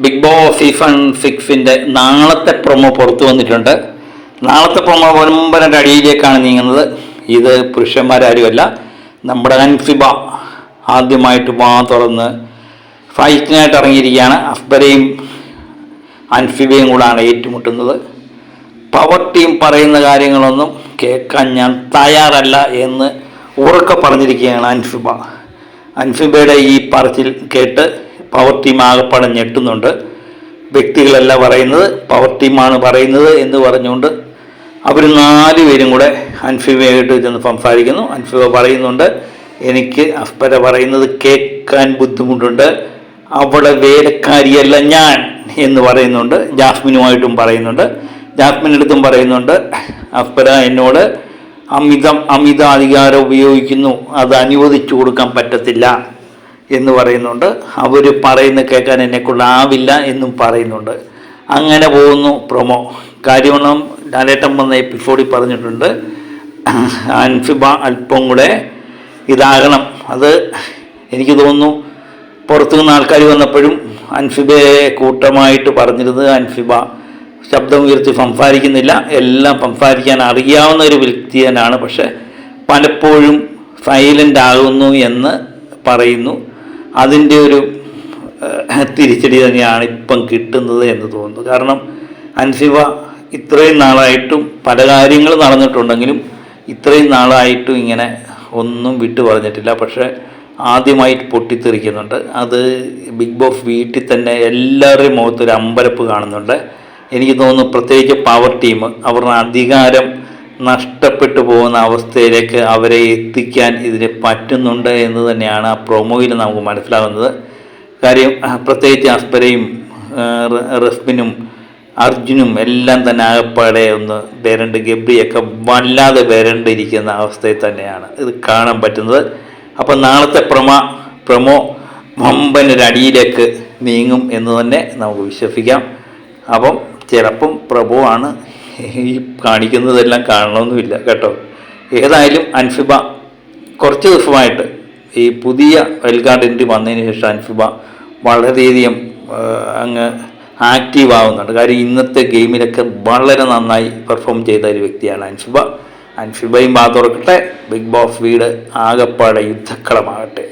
Big boss season 6 നാളത്തെ promo പുറത്തു വന്നിട്ടുണ്ട്. നാളത്തെ പ്രൊമോ ഒമ്പരൻ്റെ അടിയിലേക്കാണ് നീങ്ങുന്നത്. ഇത് പുരുഷന്മാരാരുമല്ല, നമ്മുടെ അൻസിബ ആദ്യമായിട്ട് തുറന്ന് ഫൈറ്റിനായിട്ട് ഇറങ്ങിയിരിക്കുകയാണ്. അഫ്ബരയും അൻസിബയും കൂടാണ് ഏറ്റുമുട്ടുന്നത്. പവർ ടീം പറയുന്ന കാര്യങ്ങളൊന്നും കേൾക്കാൻ ഞാൻ തയ്യാറല്ല എന്ന് ഉറക്കെ പറഞ്ഞിരിക്കുകയാണ് അൻസിബ. അൻസിബയുടെ ഈ പറച്ചിൽ കേട്ട് പവർ ടീം ആകെപ്പാടെ ഞെട്ടുന്നുണ്ട്. വ്യക്തികളല്ല പറയുന്നത്, പവർ ടീമാണ് പറയുന്നത് എന്ന് പറഞ്ഞുകൊണ്ട് അവർ 4 പേരും കൂടെ അൻസിബയായിട്ട് ചെന്ന് സംസാരിക്കുന്നു. അൻസിബ പറയുന്നുണ്ട്, എനിക്ക് അഫ്ബര പറയുന്നത് കേൾക്കാൻ ബുദ്ധിമുട്ടുണ്ട്, അവളെ വേലക്കാരിയല്ല ഞാൻ എന്ന് പറയുന്നുണ്ട്. ജാസ്മിനുമായിട്ടും പറയുന്നുണ്ട്, ജാസ്മിനടുത്തും പറയുന്നുണ്ട്, അഫ്ബര എന്നോട് അമിത അധികാരം ഉപയോഗിക്കുന്നു, അത് അനുവദിച്ചു കൊടുക്കാൻ പറ്റത്തില്ല എന്ന് പറയുന്നുണ്ട്. അവർ പറയുന്ന കേൾക്കാൻ എന്നെക്കൊണ്ടാവില്ല എന്നും പറയുന്നുണ്ട്. അങ്ങനെ പോകുന്നു പ്രൊമോ. കാര്യമൊന്നും ലാലേട്ടൻ വന്ന എപ്പിസോഡിൽ പറഞ്ഞിട്ടുണ്ട്, അൻസിബ അല്പം കൂടെ ഇതാകണം. അത് എനിക്ക് തോന്നുന്നു പുറത്തു നിന്ന് ആൾക്കാർ വന്നപ്പോഴും അൻസിബയെ കൂട്ടമായിട്ട് പറഞ്ഞിരുന്നത്, അൻസിബ ശബ്ദം ഉയർത്തി സംസാരിക്കുന്നില്ല, എല്ലാം സംസാരിക്കാൻ അറിയാവുന്ന ഒരു വ്യക്തി തന്നെയാണ്, പക്ഷെ പലപ്പോഴും സൈലൻ്റ് ആകുന്നു എന്ന് പറയുന്നു. അതിൻ്റെ ഒരു തിരിച്ചടി തന്നെയാണ് ഇപ്പം കിട്ടുന്നത് എന്ന് തോന്നുന്നു. കാരണം അൻസിബ ഇത്രയും നാളായിട്ടും പല കാര്യങ്ങൾ നടന്നിട്ടുണ്ടെങ്കിലും ഇത്രയും നാളായിട്ടും ഇങ്ങനെ ഒന്നും വിട്ടു പറഞ്ഞിട്ടില്ല. പക്ഷേ ആദ്യമായിട്ട് പൊട്ടിത്തെറിക്കുന്നുണ്ട്. അത് ബിഗ് ബോസ് വീട്ടിൽ തന്നെ എല്ലാവരുടെയും മുഖത്തൊരു അമ്പരപ്പ് കാണുന്നുണ്ട്. എനിക്ക് തോന്നുന്നു പ്രത്യേകിച്ച് പവർ ടീം അവരുടെ അധികാരം നഷ്ടപ്പെട്ടു പോകുന്ന അവസ്ഥയിലേക്ക് അവരെ എത്തിക്കാൻ ഇതിന് പറ്റുന്നുണ്ട് എന്ന് തന്നെയാണ് ആ പ്രൊമോയിൽ നമുക്ക് മനസ്സിലാകുന്നത്. കാര്യം പ്രത്യേകിച്ച് അസ്പരയും റസ്മിനും അർജുനും എല്ലാം തന്നെ ആകപ്പാടെ ഒന്ന് വരണ്ട്, ഗബ്രിയൊക്കെ വല്ലാതെ വരണ്ടിരിക്കുന്ന അവസ്ഥയിൽ തന്നെയാണ് ഇത് കാണാൻ പറ്റുന്നത്. അപ്പം നാളത്തെ പ്രൊമോ വമ്പനൊരടിയിലേക്ക് നീങ്ങും എന്ന് തന്നെ നമുക്ക് വിശ്വസിക്കാം. അപ്പം ചിലപ്പം പ്രഭുവാണ് ഈ കാണിക്കുന്നതെല്ലാം കാണണമെന്നുമില്ല കേട്ടോ. ഏതായാലും അൻസിബ കുറച്ച് ദിവസമായിട്ട് ഈ പുതിയ വൈൽഡ് കാർഡ് എൻട്രി വന്നതിന് ശേഷം അൻസിബ വളരെയധികം അങ്ങ് ആക്റ്റീവ് ആവുന്നുണ്ട്. കാര്യം ഇന്നത്തെ ഗെയിമിലൊക്കെ വളരെ നന്നായി പെർഫോം ചെയ്ത ഒരു വ്യക്തിയാണ് അൻസിബ. അൻസിബയും തുറക്കട്ടെ, ബിഗ് ബോസ് വീട് ആകപ്പാടെ യുദ്ധക്കളമാകട്ടെ.